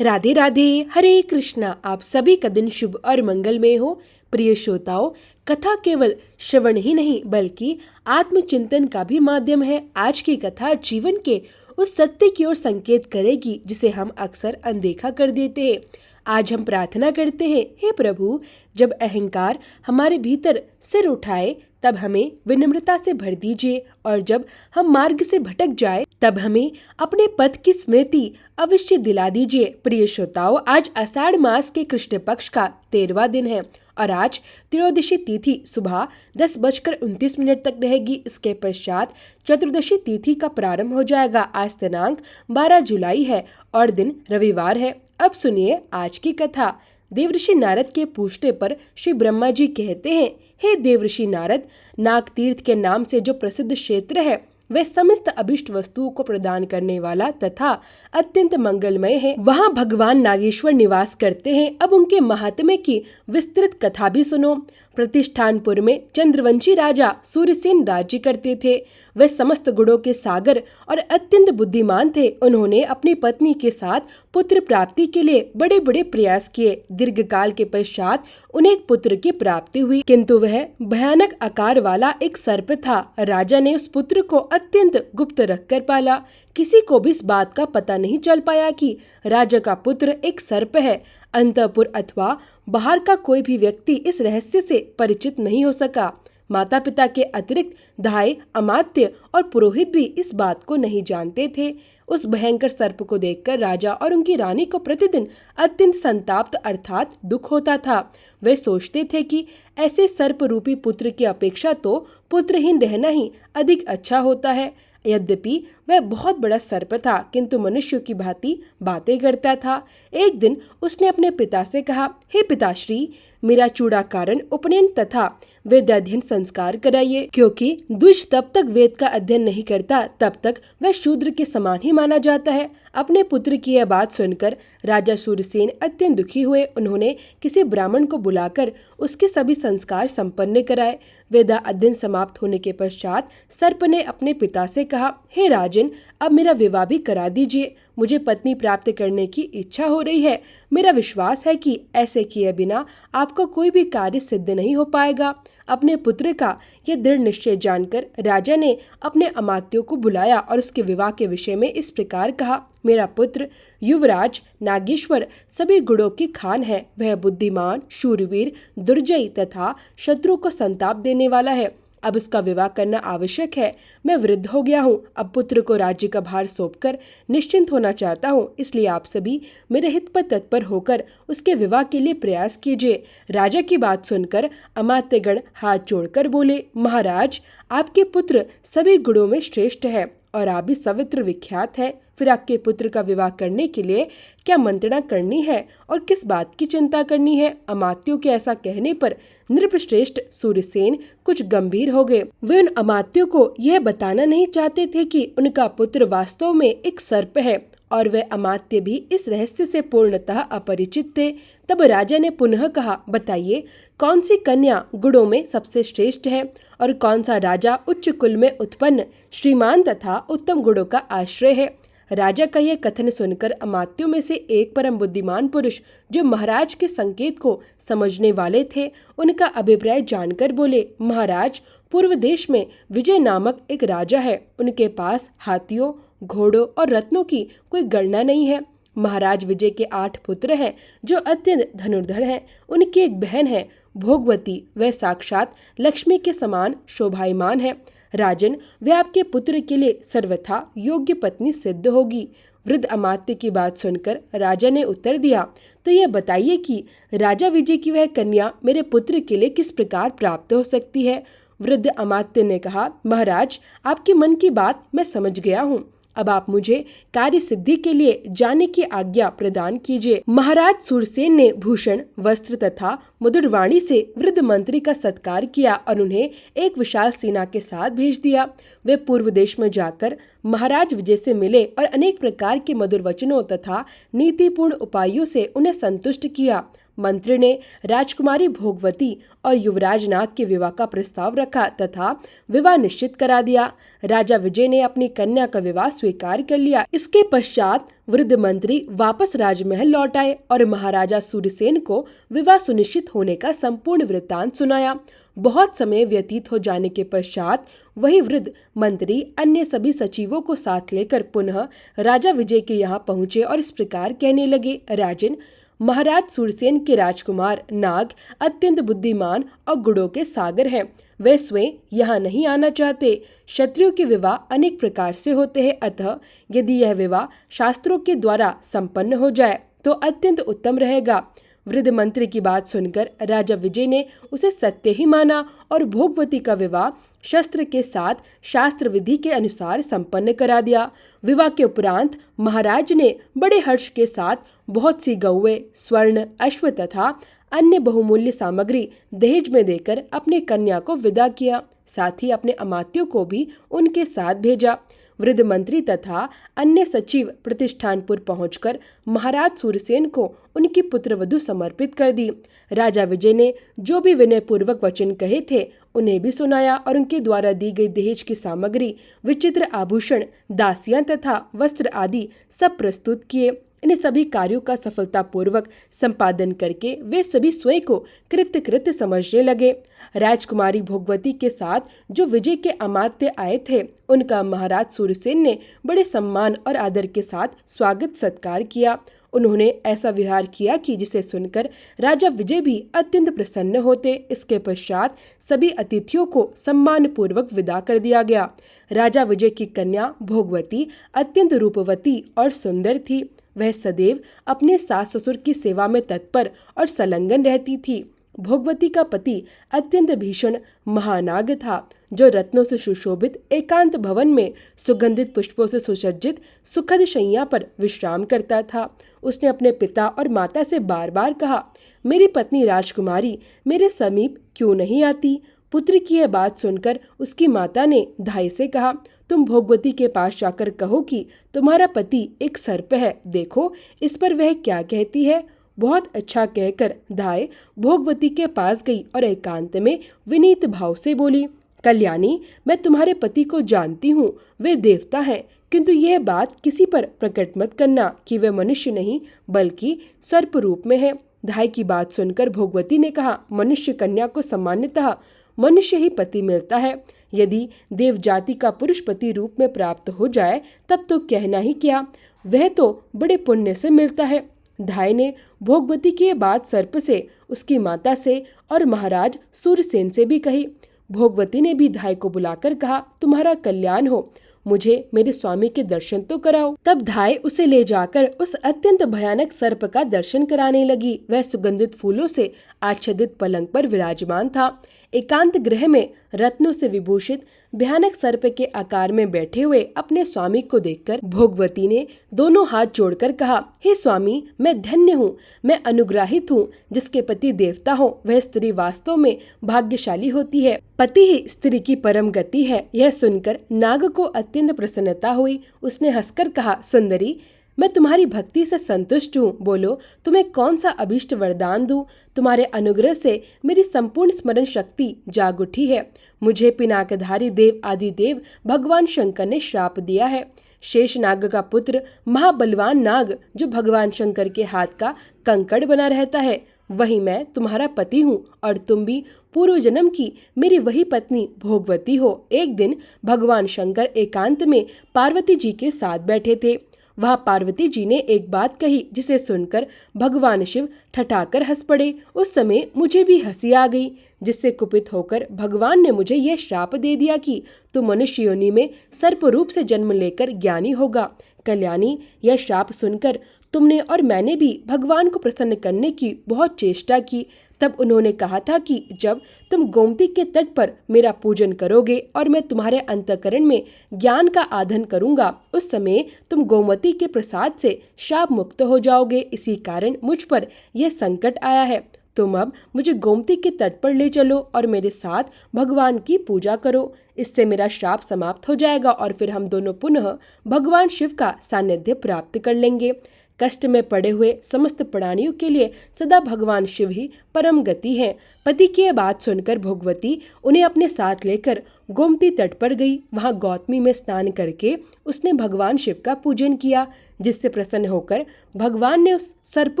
राधे राधे, हरे कृष्णा। आप सभी का दिन शुभ और मंगलमय हो। प्रिय श्रोताओं, कथा केवल श्रवण ही नहीं बल्कि आत्मचिंतन का भी माध्यम है। आज की कथा जीवन के उस सत्य की ओर संकेत करेगी जिसे हम अक्सर अनदेखा कर देते हैं। आज हम प्रार्थना करते हैं, हे प्रभु, जब अहंकार हमारे भीतर सिर उठाए तब हमें विनम्रता से भर दीजिए, और जब हम मार्ग से भटक जाए तब हमें अपने पथ की स्मृति अवश्य दिला दीजिए। प्रिय श्रोताओं, आज आषाढ़ मास के कृष्ण पक्ष का 13वां दिन है और आज त्रयोदशी तिथि सुबह 10:29 तक रहेगी। इसके पश्चात चतुर्दशी तिथि का प्रारंभ हो जाएगा। आज दिनांक 12 जुलाई है और दिन रविवार है। अब सुनिए आज की कथा। देवऋषि नारद के पूछने पर श्री ब्रह्मा जी कहते हैं, हे देवऋषि नारद, नाग तीर्थ के नाम से जो प्रसिद्ध क्षेत्र है वह समस्त अभिष्ट वस्तुओं को प्रदान करने वाला तथा अत्यंत मंगलमय है। वहाँ भगवान नागेश्वर निवास करते हैं। अब उनके महात्म्य की विस्तृत कथा भी सुनो। प्रतिष्ठानपुर में चंद्रवंशी राजा सूर्यसेन राज्य करते थे। वे समस्त गुणों के सागर और अत्यंत बुद्धिमान थे। उन्होंने अपनी पत्नी के साथ पुत्र प्राप्ति के लिए बड़े बड़े प्रयास किए। दीर्घ काल के पश्चात उन्हें एक पुत्र की प्राप्ति हुई, किंतु वह भयानक आकार वाला एक सर्प था। राजा ने उस पुत्र को अत्यंत गुप्त रखकर पाला। किसी को भी इस बात का पता नहीं चल पाया कि राजा का पुत्र एक सर्प है। अंतःपुर अथवा बाहर का कोई भी व्यक्ति इस रहस्य से परिचित नहीं हो सका। माता पिता के अतिरिक्त धाय, अमात्य और पुरोहित भी इस बात को नहीं जानते थे। उस भयंकर सर्प को देखकर राजा और उनकी रानी को प्रतिदिन अत्यंत संताप्त अर्थात दुख होता था। वे सोचते थे कि ऐसे सर्प रूपी पुत्र की अपेक्षा तो पुत्रहीन रहना ही अधिक अच्छा होता है। यद्यपि वह बहुत बड़ा सर्प था, किंतु मनुष्यों की भांति बातें करता था। एक दिन उसने अपने पिता से कहा, हे पिताश्री, मेरा चूड़ाकरण, उपनयन तथा वेदाध्ययन संस्कार कराइए, क्योंकि द्विज तब तक वेद का अध्ययन नहीं करता तब तक वह शूद्र के समान ही माना जाता है। अपने पुत्र की यह बात सुनकर राजा सूर्यसेन अत्यंत दुखी हुए। उन्होंने किसी ब्राह्मण को बुलाकर उसके सभी संस्कार संपन्न कराए। वेदा अध्ययन समाप्त होने के पश्चात सर्प ने अपने पिता से कहा, हे राजन, अब मेरा विवाह भी करा दीजिए। मुझे पत्नी प्राप्त करने की इच्छा हो रही है। मेरा विश्वास है कि ऐसे किए बिना आपका कोई भी कार्य सिद्ध नहीं हो पाएगा। अपने पुत्र का यह दृढ़ निश्चय जानकर राजा ने अपने अमात्यों को बुलाया और उसके विवाह के विषय में इस प्रकार कहा, मेरा पुत्र युवराज नागेश्वर सभी गुणों की खान है। वह बुद्धिमान, शूरवीर, दुर्जयी तथा शत्रु को संताप देने वाला है। अब उसका विवाह करना आवश्यक है। मैं वृद्ध हो गया हूँ। अब पुत्र को राज्य का भार सौंपकर निश्चिंत होना चाहता हूँ। इसलिए आप सभी मेरे हित पर तत्पर होकर उसके विवाह के लिए प्रयास कीजिए। राजा की बात सुनकर अमात्यगण हाथ जोड़कर बोले, महाराज, आपके पुत्र सभी गुणों में श्रेष्ठ है और आप भी सर्वत्र विख्यात है। फिर आपके पुत्र का विवाह करने के लिए क्या मंत्रणा करनी है और किस बात की चिंता करनी है? अमात्यों के ऐसा कहने पर नृपश्रेष्ठ सूर्यसेन कुछ गंभीर हो गए। वे उन अमात्यों को यह बताना नहीं चाहते थे कि उनका पुत्र वास्तव में एक सर्प है, और वे अमात्य भी इस रहस्य से पूर्णतः अपरिचित थे। तब राजा ने पुनः कहा, बताइए, कौन सी कन्या गुणों में सबसे श्रेष्ठ है और कौन सा राजा उच्च कुल में उत्पन्न, श्रीमान तथा उत्तम गुणों का आश्रय है? राजा का यह कथन सुनकर अमात्यों में से एक परम बुद्धिमान पुरुष, जो महाराज के संकेत को समझने वाले थे, उनका अभिप्राय जानकर बोले, महाराज, पूर्व देश में विजय नामक एक राजा है। उनके पास हाथियों, घोड़ों और रत्नों की कोई गणना नहीं है। महाराज विजय के 8 पुत्र हैं जो अत्यंत धनुर्धर हैं। उनकी एक बहन है भोगवती, वह साक्षात लक्ष्मी के समान शोभायमान है। राजन, वह आपके पुत्र के लिए सर्वथा योग्य पत्नी सिद्ध होगी। वृद्ध अमात्य की बात सुनकर राजा ने उत्तर दिया, तो यह बताइए कि राजा विजय की वह कन्या मेरे पुत्र के लिए किस प्रकार प्राप्त हो सकती है? वृद्ध अमात्य ने कहा, महाराज, आपके मन की बात मैं समझ गया हूँ। अब आप मुझे कार्य सिद्धि के लिए जाने की आज्ञा प्रदान कीजिए। महाराज सूरसेन ने भूषण, वस्त्र तथा मधुर वाणी से वृद्ध मंत्री का सत्कार किया और उन्हें एक विशाल सेना के साथ भेज दिया। वे पूर्व देश में जाकर महाराज विजय से मिले और अनेक प्रकार के मधुर वचनों तथा नीतिपूर्ण उपायों से उन्हें संतुष्ट किया। मंत्री ने राजकुमारी भोगवती और युवराज नाग के विवाह का प्रस्ताव रखा तथा विवाह निश्चित करा दिया। राजा विजय ने अपनी कन्या का विवाह स्वीकार कर लिया। इसके पश्चात वृद्ध मंत्री वापस राजमहल लौट आए और महाराजा सूरसेन को विवाह सुनिश्चित होने का संपूर्ण वृत्तांत सुनाया। बहुत समय व्यतीत हो जाने के पश्चात वही वृद्ध मंत्री अन्य सभी सचिवों को साथ लेकर पुनः राजा विजय के यहाँ पहुँचे और इस प्रकार कहने लगे, राजन, महाराज सूरसेन के राजकुमार नाग अत्यंत बुद्धिमान और गुणों के सागर हैं। वे स्वयं यहाँ नहीं आना चाहते। क्षत्रियों के विवाह अनेक प्रकार से होते हैं, अतः यदि यह विवाह शास्त्रों के द्वारा संपन्न हो जाए तो अत्यंत उत्तम रहेगा। वृद्ध मंत्री की बात सुनकर राजा विजय ने उसे सत्य ही माना और भोगवती का विवाह शस्त्र के साथ शास्त्र विधि के अनुसार संपन्न करा दिया। विवाह के उपरांत महाराज ने बड़े हर्ष के साथ बहुत सी गौएं, स्वर्ण, अश्व तथा अन्य बहुमूल्य सामग्री दहेज में देकर अपने कन्या को विदा किया। साथ ही अपने अमात्यों को भी उनके साथ भेजा। वृद्ध मंत्री तथा अन्य सचिव प्रतिष्ठानपुर पहुंचकर महाराज सूरसेन को उनकी पुत्रवधु समर्पित कर दी। राजा विजय ने जो भी विनय पूर्वक वचन कहे थे उन्हें भी सुनाया और उनके द्वारा दी गई दहेज की सामग्री, विचित्र आभूषण, दासियां तथा वस्त्र आदि सब प्रस्तुत किए। इन सभी कार्यों का सफलतापूर्वक संपादन करके वे सभी स्वयं को कृत्य समझने लगे। राजकुमारी भोगवती के साथ जो विजय के अमात्य आए थे उनका महाराज सूरसेन ने बड़े सम्मान और आदर के साथ स्वागत सत्कार किया। उन्होंने ऐसा व्यवहार किया कि जिसे सुनकर राजा विजय भी अत्यंत प्रसन्न होते। इसके पश्चात सभी अतिथियों को सम्मान पूर्वक विदा कर दिया गया। राजा विजय की कन्या भोगवती अत्यंत रूपवती और सुंदर थी। वह सदैव अपने सास ससुर की सेवा में तत्पर और संलग्न रहती थी। भोगवती का पति अत्यंत भीषण महानाग था, जो रत्नों से सुशोभित एकांत भवन में सुगंधित पुष्पों से सुसज्जित सुखद शैया पर विश्राम करता था। उसने अपने पिता और माता से बार बार कहा, मेरी पत्नी राजकुमारी मेरे समीप क्यों नहीं आती? पुत्र की यह बात सुनकर उसकी माता ने धाई से कहा, तुम भोगवती के पास जाकर कहो कि तुम्हारा पति एक सर्प है, देखो इस पर वह क्या कहती है। बहुत अच्छा कहकर धाय भोगवती के पास गई और एकांत में विनीत भाव से बोली, कल्याणी, मैं तुम्हारे पति को जानती हूँ, वे देवता हैं, किंतु यह बात किसी पर प्रकट मत करना कि वे मनुष्य नहीं बल्कि सर्प रूप में है। धाय की बात सुनकर भोगवती ने कहा, मनुष्य कन्या को सामान्यतः मनुष्य ही पति मिलता है। यदि देव जाति का पुरुष पति रूप में प्राप्त हो जाए तब तो कहना ही क्या, वह तो बड़े पुण्य से मिलता है। धाय ने भोगवती की बात सर्प से, उसकी माता से और महाराज सूरसेन से भी कही। भोगवती ने भी धाय को बुलाकर कहा, तुम्हारा कल्याण हो, मुझे मेरे स्वामी के दर्शन तो कराओ। तब धाय उसे ले जाकर उस अत्यंत भयानक सर्प का दर्शन कराने लगी। वह सुगंधित फूलों से आच्छादित पलंग पर विराजमान था। एकांत गृह में रत्नों से विभूषित भयानक सर्प के आकार में बैठे हुए अपने स्वामी को देखकर भोगवती ने दोनों हाथ जोड़कर कहा, हे स्वामी, मैं धन्य हूँ, मैं अनुग्रहित हूँ। जिसके पति देवता हो वह स्त्री वास्तव में भाग्यशाली होती है। पति ही स्त्री की परम गति है। यह सुनकर नाग को अत्यंत प्रसन्नता हुई। उसने हंसकर कहा, सुंदरी, मैं तुम्हारी भक्ति से संतुष्ट हूँ। बोलो, तुम्हें कौन सा अभीष्ट वरदान दूं? तुम्हारे अनुग्रह से मेरी संपूर्ण स्मरण शक्ति जाग उठी है। मुझे पिनाकधारी देव आदिदेव भगवान शंकर ने श्राप दिया है। शेष नाग का पुत्र महाबलवान नाग, जो भगवान शंकर के हाथ का कंकड़ बना रहता है, वही मैं तुम्हारा पति हूँ और तुम भी पूर्व जन्म की मेरी वही पत्नी भोगवती हो। एक दिन भगवान शंकर एकांत में पार्वती जी के साथ बैठे थे। वहां पार्वती जी ने एक बात कही जिसे सुनकर भगवान शिव ठठाकर हंस पड़े। उस समय मुझे भी हंसी आ गई, जिससे कुपित होकर भगवान ने मुझे यह श्राप दे दिया कि तू मनुष्य योनि में सर्प रूप से जन्म लेकर ज्ञानी होगा। कल्याणी, यह श्राप सुनकर तुमने और मैंने भी भगवान को प्रसन्न करने की बहुत चेष्टा की। तब उन्होंने कहा था कि जब तुम गोमती के तट पर मेरा पूजन करोगे और मैं तुम्हारे अंतःकरण में ज्ञान का आधन करूंगा, उस समय तुम गोमती के प्रसाद से शाप मुक्त हो जाओगे। इसी कारण मुझ पर यह संकट आया है। तुम अब मुझे गोमती के तट पर ले चलो और मेरे साथ भगवान की पूजा करो। इससे मेरा श्राप समाप्त हो जाएगा और फिर हम दोनों पुनः भगवान शिव का सानिध्य प्राप्त कर लेंगे। कष्ट में पड़े हुए समस्त प्राणियों के लिए सदा भगवान शिव ही परम गति है। पति की यह बात सुनकर भोगवती उन्हें अपने साथ लेकर गोमती तट पर गई। वहां गौतमी में स्नान करके उसने भगवान शिव का पूजन किया, जिससे प्रसन्न होकर भगवान ने उस सर्प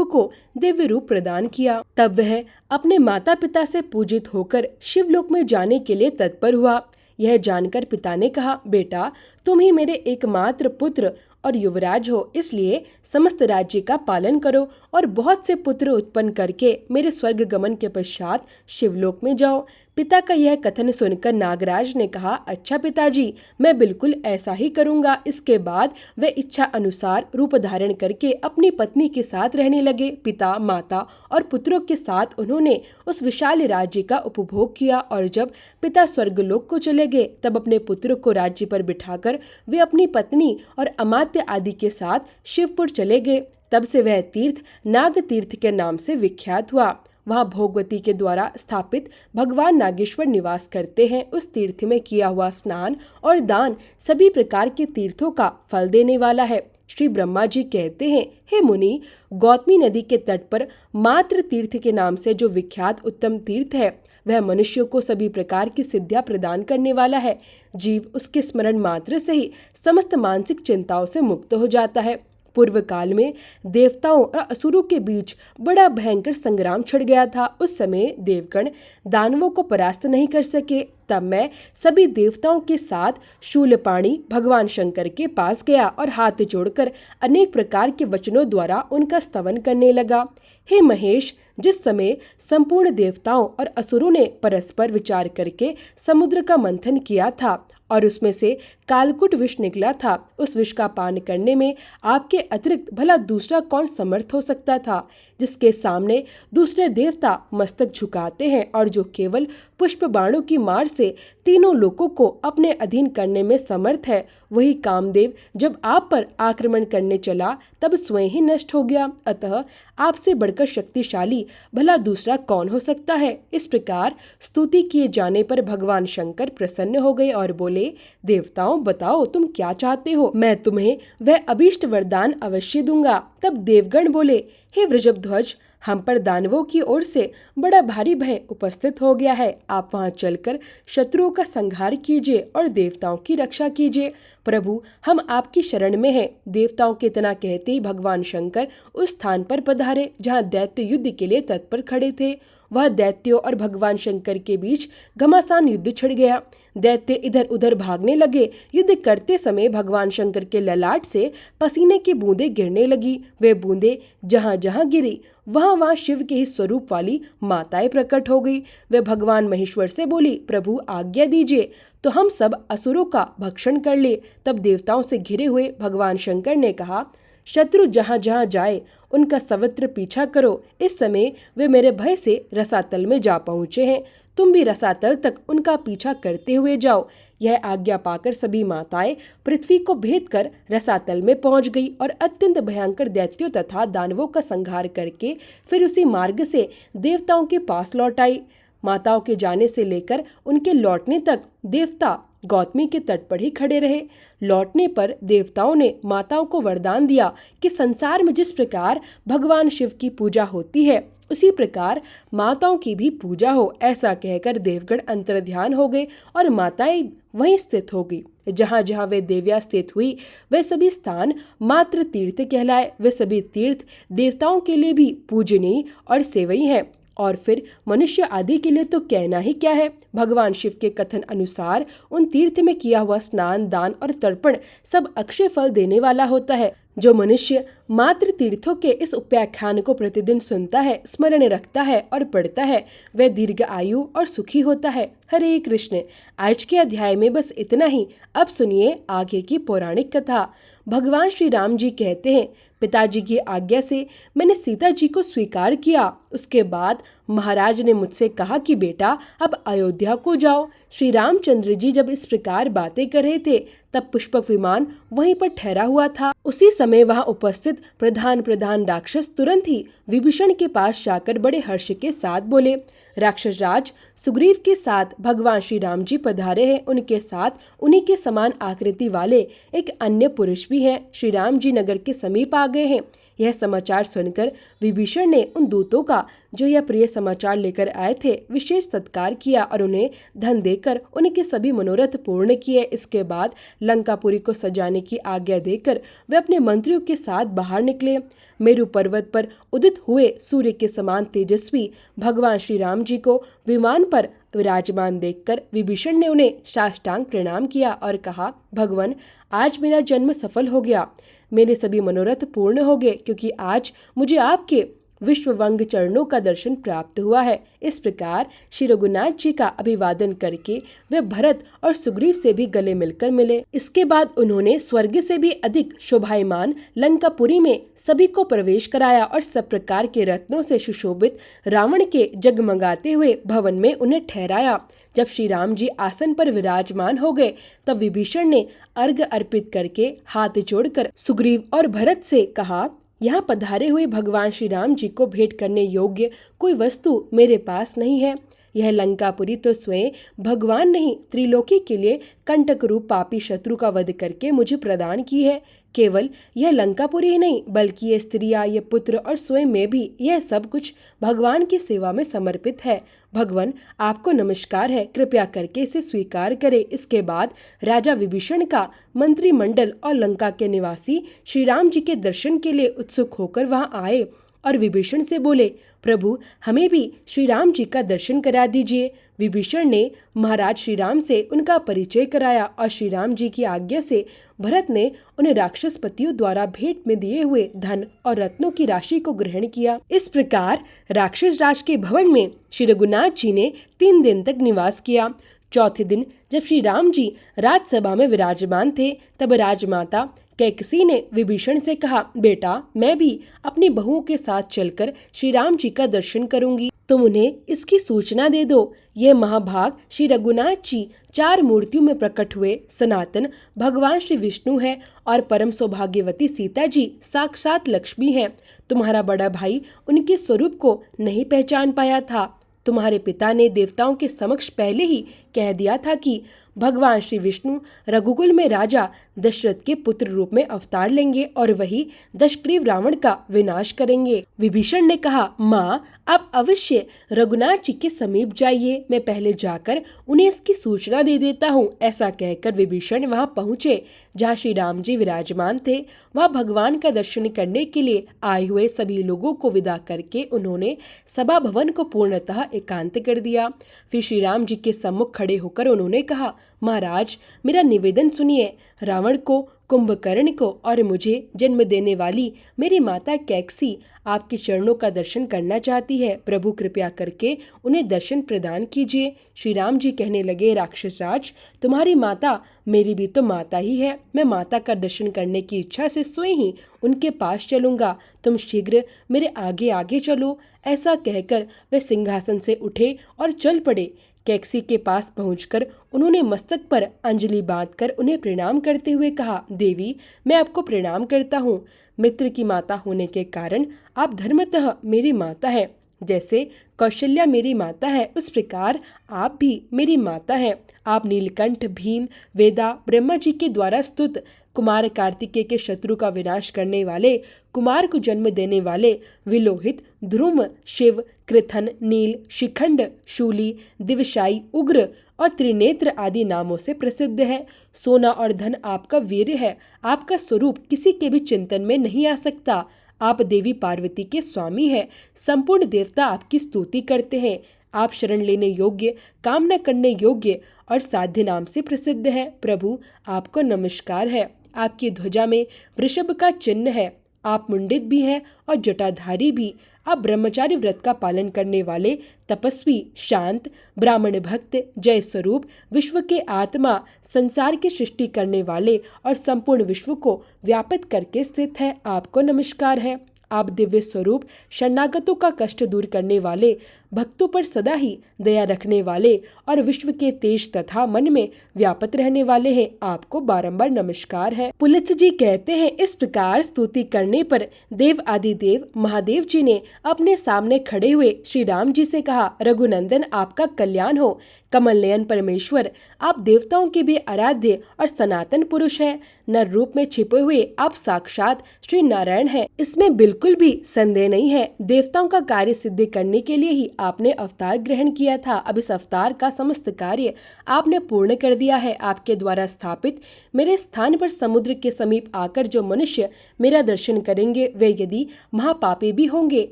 को दिव्य रूप प्रदान किया। तब वह अपने माता पिता से पूजित होकर शिवलोक में जाने के लिए तत्पर हुआ। यह जानकर पिता ने कहा, बेटा तुम ही मेरे एकमात्र पुत्र और युवराज हो, इसलिए समस्त राज्य का पालन करो और बहुत से पुत्र उत्पन्न करके मेरे स्वर्ग गमन के पश्चात शिवलोक में जाओ। पिता का यह कथन सुनकर नागराज ने कहा, अच्छा पिताजी, मैं बिल्कुल ऐसा ही करूंगा। इसके बाद वे इच्छा अनुसार रूप धारण करके अपनी पत्नी के साथ रहने लगे। पिता, माता और पुत्रों के साथ उन्होंने उस विशाल राज्य का उपभोग किया और जब पिता स्वर्गलोक को चले गए तब अपने पुत्र को राज्य पर बिठाकर वे अपनी पत्नी और अमात्य आदि के साथ शिवपुर चले गए। तब से वह तीर्थ नाग तीर्थ के नाम से विख्यात हुआ। वहाँ भोगवती के द्वारा स्थापित भगवान नागेश्वर निवास करते हैं। उस तीर्थ में किया हुआ स्नान और दान सभी प्रकार के तीर्थों का फल देने वाला है। श्री ब्रह्मा जी कहते हैं, हे मुनि, गौतमी नदी के तट पर मात्र तीर्थ के नाम से जो विख्यात उत्तम तीर्थ है वह मनुष्यों को सभी प्रकार की सिद्धियां प्रदान करने वाला है। जीव उसके स्मरण मात्र से ही समस्त मानसिक चिंताओं से मुक्त हो जाता है। पूर्व काल में देवताओं और असुरों के बीच बड़ा भयंकर संग्राम छिड़ गया था। उस समय देवगण दानवों को परास्त नहीं कर सके। तब मैं सभी देवताओं के साथ शूलपाणी भगवान शंकर के पास गया और हाथ जोड़कर अनेक प्रकार के वचनों द्वारा उनका स्तवन करने लगा। हे महेश, जिस समय संपूर्ण देवताओं और असुरों ने परस्पर विचार करके समुद्र का मंथन किया था और उसमें से कालकुट विष निकला था, उस विष का पान करने में आपके अतिरिक्त भला दूसरा कौन समर्थ हो सकता था, जिसके सामने दूसरे देवता मस्तक झुकाते हैं और जो केवल पुष्प बाणों की मार से तीनों लोकों को अपने अधीन करने में समर्थ है। वही कामदेव जब आप पर आक्रमण करने चला तब स्वयं ही नष्ट हो गया। अतः आपसे बढ़कर शक्तिशाली भला दूसरा कौन हो सकता है। इस प्रकार स्तुति किए जाने पर भगवान शंकर प्रसन्न हो गए और बोले, देवताओं बताओ तुम क्या चाहते हो, मैं तुम्हें वह अभीष्ट वरदान अवश्य दूंगा। तब देवगण बोले, हे वृषभध्वज, हम पर दानवों की ओर से बड़ा भारी भय उपस्थित हो गया है। आप वहां चलकर शत्रुओं का संहार कीजिए और देवताओं की रक्षा कीजिए। प्रभु, हम आपकी शरण में हैं। देवताओं के इतना कहते ही भगवान शंकर उस स्थान पर पधारे जहां दैत्य युद्ध के लिए तत्पर खड़े थे। वह दैत्यों और भगवान शंकर के बीच घमासान युद्ध छिड़ गया। दैत्य इधर उधर भागने लगे। युद्ध करते समय भगवान शंकर के ललाट से पसीने की बूंदें गिरने लगी। वे बूंदें जहां जहां गिरी वहां वहां शिव के ही स्वरूप वाली माताएं प्रकट हो गई। वे भगवान महेश्वर से बोली, प्रभु आज्ञा दीजिए तो हम सब असुरों का भक्षण कर ले। तब देवताओं से घिरे हुए भगवान शंकर ने कहा, शत्रु जहां जहां जाए उनका सर्वत्र पीछा करो। इस समय वे मेरे भय से रसातल में जा पहुंचे हैं, तुम भी रसातल तक उनका पीछा करते हुए जाओ। यह आज्ञा पाकर सभी माताएं पृथ्वी को भेद कर रसातल में पहुंच गई और अत्यंत भयंकर दैत्यों तथा दानवों का संहार करके फिर उसी मार्ग से देवताओं के पास लौट आई। माताओं के जाने से लेकर उनके लौटने तक देवता गौतमी के तट पर ही खड़े रहे। लौटने पर देवताओं ने माताओं को वरदान दिया कि संसार में जिस प्रकार भगवान शिव की पूजा होती है उसी प्रकार माताओं की भी पूजा हो। ऐसा कहकर देवगण अंतर्ध्यान हो गए और माताएं वहीं स्थित हो गई। जहां जहां वे देवियां स्थित हुई वे सभी स्थान मात्र तीर्थ कहलाए। वे सभी तीर्थ देवताओं के लिए भी पूजनीय और सेवई हैं और फिर मनुष्य आदि के लिए तो कहना ही क्या है। भगवान शिव के कथन अनुसार उन तीर्थ में किया हुआ स्नान, दान और तर्पण सब अक्षय फल देने वाला होता है। जो मनुष्य मात्र तीर्थों के इस उपाख्यान को प्रतिदिन सुनता है, स्मरण रखता है और पढ़ता है, वह दीर्घ आयु और सुखी होता है। हरे कृष्ण। आज के अध्याय में बस इतना ही। अब सुनिए आगे की पौराणिक कथा। भगवान श्री राम जी कहते हैं, पिताजी की आज्ञा से मैंने सीता जी को स्वीकार किया। उसके बाद महाराज ने मुझसे कहा कि बेटा अब अयोध्या को जाओ। श्री रामचंद्र जी जब इस प्रकार बातें कर रहे थे तब पुष्पक विमान वहीं पर ठहरा हुआ था। उसी समय वहां उपस्थित प्रधान राक्षस तुरंत ही विभीषण के पास जाकर बड़े हर्ष के साथ बोले, राक्षस राज सुग्रीव के साथ भगवान श्री राम जी पधारे हैं। उनके साथ उन्हीं के समान आकृति वाले एक अन्य पुरुष भी हैं। श्री राम जी नगर के समीप आ गए हैं। यह समाचार सुनकर विभीषण ने उन दूतों का जो यह प्रिय समाचार लेकर आए थे विशेष सत्कार किया और उन्हें धन देकर उनके सभी मनोरथ पूर्ण किए। इसके बाद लंकापुरी को सजाने की आज्ञा देकर वे अपने मंत्रियों के साथ बाहर निकले। मेरु पर्वत पर उदित हुए सूर्य के समान तेजस्वी भगवान श्री राम जी को विमान पर विराजमान देखकर विभीषण ने उन्हें साष्टांग प्रणाम किया और कहा, भगवान, आज मेरा जन्म सफल हो गया, मेरे सभी मनोरथ पूर्ण हो गए, क्योंकि आज मुझे आपके विश्ववंग चरणों का दर्शन प्राप्त हुआ है। इस प्रकार श्री रघुनाथ जी का अभिवादन करके वे भरत और सुग्रीव से भी गले मिलकर मिले। इसके बाद उन्होंने स्वर्ग से भी अधिक शोभायमान लंकापुरी में सभी को प्रवेश कराया और सब प्रकार के रत्नों से सुशोभित रावण के जगमगाते हुए भवन में उन्हें ठहराया। जब श्री राम जी आसन पर विराजमान हो गए तब विभीषण ने अर्घ्य अर्पित करके हाथ जोड़कर सुग्रीव और भरत से कहा, यहाँ पधारे हुए भगवान श्री राम जी को भेंट करने योग्य कोई वस्तु मेरे पास नहीं है। यह लंकापुरी तो स्वयं भगवान नहीं त्रिलोकी के लिए कंटक रूप पापी शत्रु का वध करके मुझे प्रदान की है। केवल यह लंकापुरी ही नहीं बल्कि ये स्त्रियां, ये पुत्र और स्वयं में भी यह सब कुछ भगवान की सेवा में समर्पित है। भगवान, आपको नमस्कार है, कृपया करके इसे स्वीकार करें। इसके बाद राजा विभीषण का मंत्रिमंडल और लंका के निवासी श्री राम जी के दर्शन के लिए उत्सुक होकर वहां आए और विभीषण से बोले, प्रभु, हमें भी श्री राम जी का दर्शन करा दीजिए। विभीषण ने महाराज श्री राम से उनका परिचय कराया और श्री राम जी की आज्ञा से भरत ने उन्हें राक्षसपतियों द्वारा भेंट में दिए हुए धन और रत्नों की राशि को ग्रहण किया। इस प्रकार राक्षस राज के भवन में श्री रघुनाथ जी ने 3 दिन तक निवास किया। चौथे दिन जब श्री राम जी राजसभा में विराजमान थे तब राजमाता कैकसी ने विभीषण से कहा, बेटा, मैं भी अपनी बहुओं के साथ चलकर श्री राम जी का दर्शन करूंगी, तुम उन्हें इसकी सूचना दे दो। यह महाभाग श्री रघुनाथ जी 4 मूर्तियों में प्रकट हुए सनातन भगवान श्री विष्णु है और परम सौभाग्यवती सीता जी साक्षात लक्ष्मी है। तुम्हारा बड़ा भाई उनके स्वरूप को नहीं पहचान पाया था। तुम्हारे पिता ने देवताओं के समक्ष पहले ही कह दिया था कि भगवान श्री विष्णु रघुकुल में राजा दशरथ के पुत्र रूप में अवतार लेंगे और वही दशग्रीव रावण का विनाश करेंगे। विभीषण ने कहा, माँ, आप अवश्य रघुनाथ जी के समीप जाइए, मैं पहले जाकर उन्हें इसकी सूचना दे देता हूँ। ऐसा कहकर विभीषण वहाँ पहुँचे जहाँ श्री राम जी विराजमान थे। वहाँ भगवान का दर्शन करने के लिए आए हुए सभी लोगों को विदा करके उन्होंने सभा भवन को पूर्णतः एकांत कर दिया। फिर श्री राम जी के सम्मुख खड़े होकर उन्होंने कहा, महाराज, मेरा निवेदन सुनिए। रावण को, कुंभकर्ण को और मुझे जन्म देने वाली मेरी माता कैकसी आपके चरणों का दर्शन करना चाहती है। प्रभु, कृपया करके उन्हें दर्शन प्रदान कीजिए। श्री राम जी कहने लगे, राक्षस राज, तुम्हारी माता मेरी भी तो माता ही है। मैं माता का दर्शन करने की इच्छा से स्वयं ही उनके पास चलूंगा। तुम शीघ्र मेरे आगे आगे चलो। ऐसा कहकर वे सिंहासन से उठे और चल पड़े। कैकसी के पास पहुंचकर उन्होंने मस्तक पर अंजलि बांधकर उन्हें प्रणाम करते हुए कहा, देवी, मैं आपको प्रणाम करता हूँ। मित्र की माता होने के कारण आप धर्मतः मेरी माता है। जैसे कौशल्या मेरी माता है उस प्रकार आप भी मेरी माता है। आप नीलकंठ, भीम, वेदा, ब्रह्मा जी के द्वारा स्तुत कुमार कार्तिकेय के शत्रु का विनाश करने वाले, कुमार को जन्म देने वाले, विलोहित, ध्रुम, शिव, कृथन, नील, शिखंड, शूली, दिवशाई, उग्र और त्रिनेत्र आदि नामों से प्रसिद्ध है। सोना और धन आपका वीर्य है। आपका स्वरूप किसी के भी चिंतन में नहीं आ सकता। आप देवी पार्वती के स्वामी हैं। संपूर्ण देवता आपकी स्तुति करते हैं। आप शरण लेने योग्य, कामना करने योग्य और साध्य नाम से प्रसिद्ध है। प्रभु, आपको नमस्कार है। आपकी ध्वजा में वृषभ का चिन्ह है। आप मुंडित भी हैं और जटाधारी भी। आप ब्रह्मचारी व्रत का पालन करने वाले, तपस्वी, शांत, ब्राह्मण भक्त, जय स्वरूप, विश्व के आत्मा, संसार की सृष्टि करने वाले और संपूर्ण विश्व को व्यापित करके स्थित है। आपको नमस्कार है। आप दिव्य स्वरूप, शरणागतों का कष्ट दूर करने वाले, भक्तों पर सदा ही दया रखने वाले और विश्व के तेज तथा मन में व्यापत रहने वाले हैं। आपको बारंबार नमस्कार है। पुलत्स्य जी कहते हैं, इस प्रकार स्तुति करने पर देव आदिदेव महादेव जी ने अपने सामने खड़े हुए श्री राम जी से कहा, रघुनंदन आपका कल्याण हो। कमल नयन परमेश्वर, आप देवताओं के भी आराध्य और सनातन पुरुष हैं। नर रूप में छिपे हुए आप साक्षात श्री नारायण हैं, इसमें बिल्कुल भी संदेह नहीं है। देवताओं का कार्य सिद्ध करने के लिए ही आपने अवतार ग्रहण किया था। अब इस अवतार का समस्त कार्य आपने पूर्ण कर दिया है। आपके द्वारा स्थापित मेरे स्थान पर समुद्र के समीप आकर जो मनुष्य मेरा दर्शन करेंगे, वे यदि महापापी भी होंगे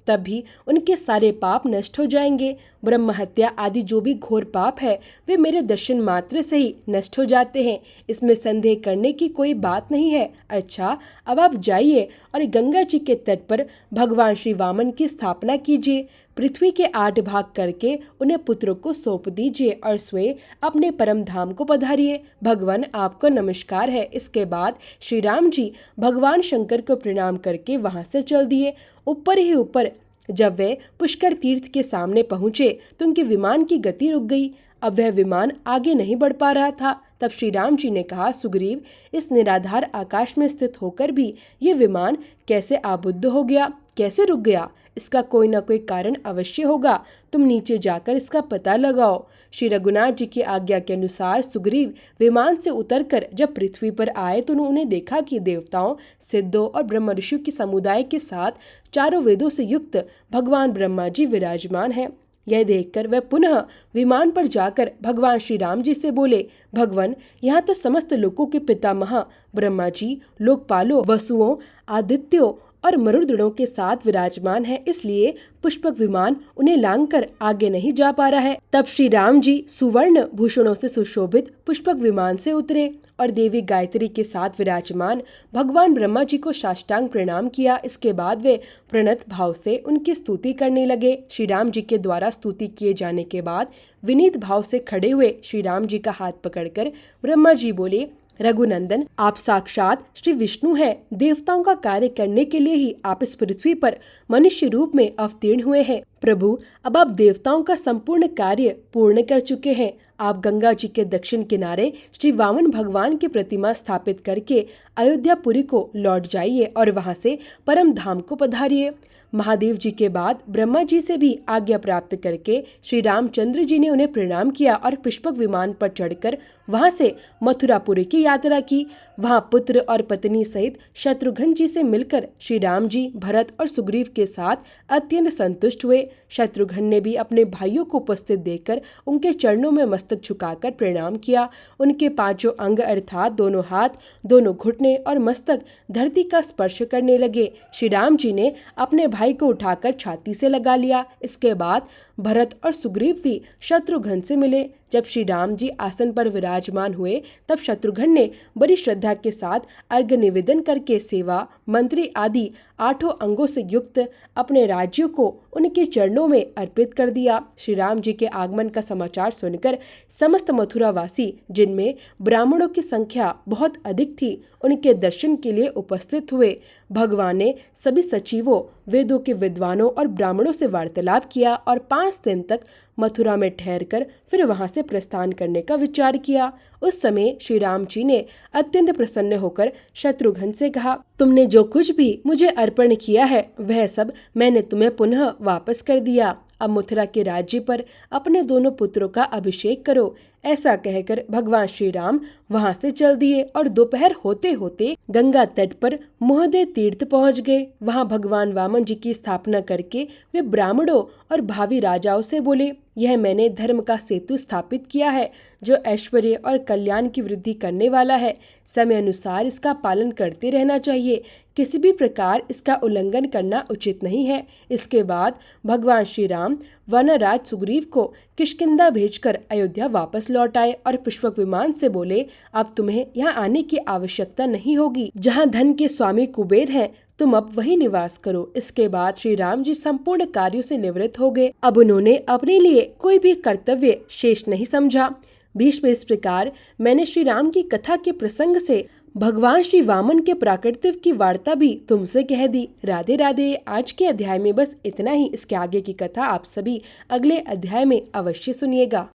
तब भी उनके सारे पाप नष्ट हो जाएंगे। ब्रह्म हत्या आदि जो भी घोर पाप है, वे मेरे दर्शन मात्र से ही नष्ट हो जाते हैं। इसमें संदेह करने की कोई बात नहीं है। अच्छा, अब आप जाइए और गंगा जी के तट पर भगवान श्री वामन की स्थापना कीजिए। पृथ्वी के 8 भाग करके उन्हें पुत्रों को सौंप दीजिए और स्वयं अपने परम धाम को पधारिए। भगवान आपको नमस्कार है। इसके बाद श्री राम जी भगवान शंकर को प्रणाम करके वहां से चल दिए। ऊपर ही ऊपर जब वे पुष्कर तीर्थ के सामने पहुंचे तो उनके विमान की गति रुक गई। अब वह विमान आगे नहीं बढ़ पा रहा था। तब श्री राम जी ने कहा, सुग्रीव, इस निराधार आकाश में स्थित होकर भी ये विमान कैसे आबुद्ध हो गया, कैसे रुक गया? इसका कोई न कोई कारण अवश्य होगा। तुम नीचे जाकर इसका पता लगाओ। श्री रघुनाथ जी की आज्ञा के अनुसार सुग्रीव विमान से उतरकर जब पृथ्वी पर आए तो उन्होंने देखा कि देवताओं, सिद्धों और ब्रह्म ऋषियों के समुदाय के साथ चारों वेदों से युक्त भगवान ब्रह्मा जी विराजमान हैं। यह देखकर वह पुनः विमान पर जाकर भगवान श्री राम जी से बोले, भगवान, यहाँ तो समस्त लोकों के पितामह ब्रह्मा जी, लोकपालों, वसुओं, आदित्यों और मरुदगणों के साथ विराजमान है, इसलिए पुष्पक विमान उन्हें लांघकर आगे नहीं जा पा रहा है। तब श्री राम जी सुवर्ण भूषणों से सुशोभित पुष्पक विमान से उतरे और देवी गायत्री के साथ विराजमान भगवान ब्रह्मा जी को साष्टांग प्रणाम किया। इसके बाद वे प्रणत भाव से उनकी स्तुति करने लगे। श्री राम जी के द्वारा स्तुति किए जाने के बाद विनीत भाव से खड़े हुए श्री राम जी का हाथ पकड़कर ब्रह्मा जी बोले, रघुनंदन, आप साक्षात श्री विष्णु हैं। देवताओं का कार्य करने के लिए ही आप इस पृथ्वी पर मनुष्य रूप में अवतीर्ण हुए हैं। प्रभु, अब आप देवताओं का संपूर्ण कार्य पूर्ण कर चुके हैं। आप गंगा जी के दक्षिण किनारे श्री वामन भगवान की प्रतिमा स्थापित करके अयोध्यापुरी को लौट जाइए और वहां से परम धाम को पधारिए। महादेव जी के बाद ब्रह्मा जी से भी आज्ञा प्राप्त करके श्री रामचंद्र जी ने उन्हें प्रणाम किया और पुष्पक विमान पर चढ़कर वहां से मथुरापुरी की यात्रा की। वहां पुत्र और पत्नी सहित शत्रुघ्न जी से मिलकर श्री राम जी भरत और सुग्रीव के साथ अत्यंत संतुष्ट हुए। शत्रुघ्न ने भी अपने भाइयों को उपस्थित देखकर उनके चरणों में मस्तक झुकाकर प्रणाम किया। उनके 5 अंग अर्थात दोनों हाथ, दोनों घुटने और मस्तक धरती का स्पर्श करने लगे। श्री राम जी ने अपने भाई को उठाकर छाती से लगा लिया। इसके बाद भरत और सुग्रीव भी शत्रुघ्न से मिले। जब श्री राम जी आसन पर विराजमान हुए तब शत्रुघ्न ने बड़ी श्रद्धा के साथ अर्घ्य निवेदन करके सेवा, मंत्री आदि 8 अंगों से युक्त अपने राज्यों को उनके चरणों में अर्पित कर दिया। श्री राम जी के आगमन का समाचार सुनकर समस्त मथुरावासी, जिनमें ब्राह्मणों की संख्या बहुत अधिक थी, उनके दर्शन के लिए उपस्थित हुए। भगवान ने सभी सचिवों, वेदों के विद्वानों और ब्राह्मणों से वार्तालाप किया और 5 दिन तक मथुरा में ठहरकर फिर वहां से प्रस्थान करने का विचार किया। उस समय श्री राम जी ने अत्यंत प्रसन्न होकर शत्रुघ्न से कहा, तुमने जो कुछ भी मुझे अर्पण किया है वह सब मैंने तुम्हें पुनः वापस कर दिया। अब मथुरा के राज्य पर अपने दोनों पुत्रों का अभिषेक करो। ऐसा कहकर भगवान श्री राम वहां से चल दिए और दोपहर होते होते गंगा तट पर मोहदय तीर्थ पहुंच गए। वहां भगवान वामन जी की स्थापना करके वे ब्राह्मणों और भावी राजाओं से बोले, यह मैंने धर्म का सेतु स्थापित किया है जो ऐश्वर्य और कल्याण की वृद्धि करने वाला है। समय अनुसार इसका पालन करते रहना चाहिए, किसी भी प्रकार इसका उल्लंघन करना उचित नहीं है। इसके बाद भगवान श्री राम वनराज सुग्रीव को किष्किंधा भेजकर अयोध्या वापस लौट आए और पुष्पक विमान से बोले, अब तुम्हें यहाँ आने की आवश्यकता नहीं होगी। जहाँ धन के स्वामी कुबेर हैं, तुम अब वही निवास करो। इसके बाद श्री राम जी संपूर्ण कार्यों से निवृत्त हो गए। अब उन्होंने अपने लिए कोई भी कर्तव्य शेष नहीं समझा। भीष्म, इस प्रकार मैंने श्री राम की कथा के प्रसंग से भगवान श्री वामन के प्राकट्य की वार्ता भी तुमसे कह दी। राधे राधे। आज के अध्याय में बस इतना ही। इसके आगे की कथा आप सभी अगले अध्याय में अवश्य सुनिएगा।